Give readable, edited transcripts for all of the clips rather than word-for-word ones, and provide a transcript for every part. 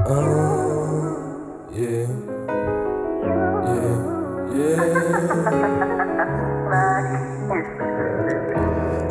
Yeah, yeah, yeah.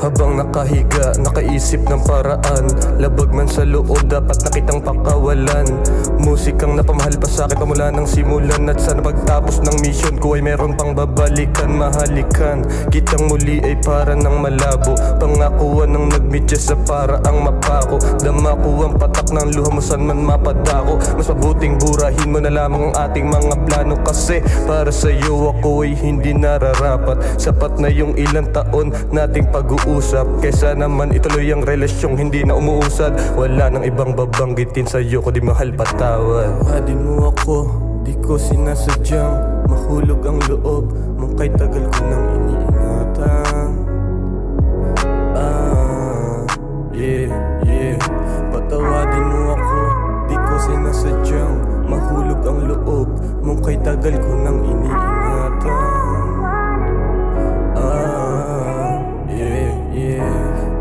Habang nakahiga, nakaisip ng paraan, labag man sa loob, dapat na kitang pakawalan. Musikang napamahal pa sa'kin pamula ng simulan. At sana pagtapos ng mission ko ay meron pang babalikan. Mahalikan kitang muli ay para ng malabo, pangakuan ng nagmidya sa para ang mapako. Dama ko ang patak ng luha mo saan man mapadako. Mas mabuting burahin mo na lamang ang ating mga plano, kasi para sa'yo ako ay hindi nararapat. Sapat na yung ilang taon nating pag-uusap, kaysa naman ituloy ang relasyong hindi na umuusad. Wala nang ibang babanggitin sa'yo ko di mahal patawad. Hadin mo ako, di ko sinasadyang mahulog ang loob mong kay tagal ko nang iniingatan. Yeah, patawadin mo ako, di ko sinasadyang mahulog ang loob mong kay tagal ko nang iniingatan.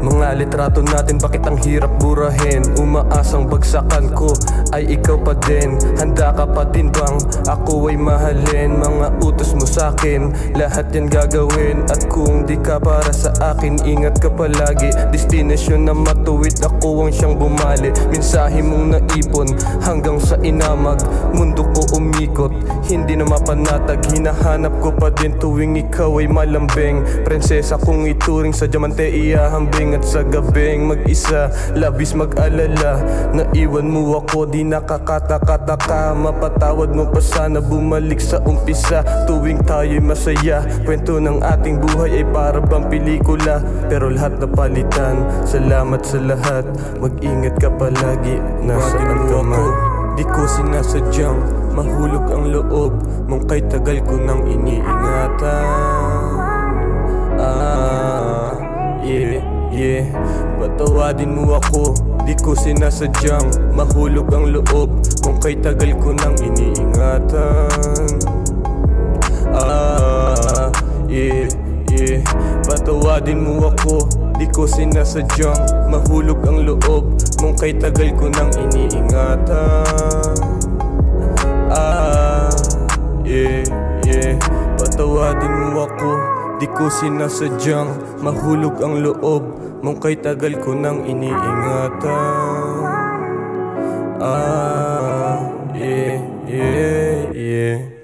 Mga litrato natin, bakit ang hirap burahin? Umaasang bagsakan ko ay ikaw pa din. Handa ka pa din bang ako ay mahalin? Mga utos mo sa'kin, lahat yan gagawin. At kung di ka para sa akin, ingat ka palagi. Destinasyon na matuwid, ako ang siyang bumali. Mensahe mong naipon hanggang sa inamag, mundo ko umikot, hindi na mapanatag. Hinahanap ko pa din tuwing ikaw ay malambing. Prinsesa kong ituring sa diamante iahambing. At sa gabing mag-isa, labis mag-alala, naiwan mo ako, di nakakataka. Mapatawad mo pa sana, bumalik sa umpisa. Tuwing tayo'y masaya, kwento ng ating buhay ay para bang pelikula. Pero lahat na palitan, salamat sa lahat. Mag-ingat ka palagi, nasaan ka man. Di ko sinasadyang mahulog ang loob mong kay tagal ko nang iniingatan. Yeah, patawadin mo ako, di ko sinasadyang mahulog ang loob kung kay tagal ko nang iniingatan. Yeah, patawadin mo ako, di ko sinasadyang mahulog ang loob kung kay tagal ko nang iniingatan. Yeah, patawadin mo ako, di ko sinasadyang mahulog ang loob mong kay tagal ko nang iniingatan. Yeah.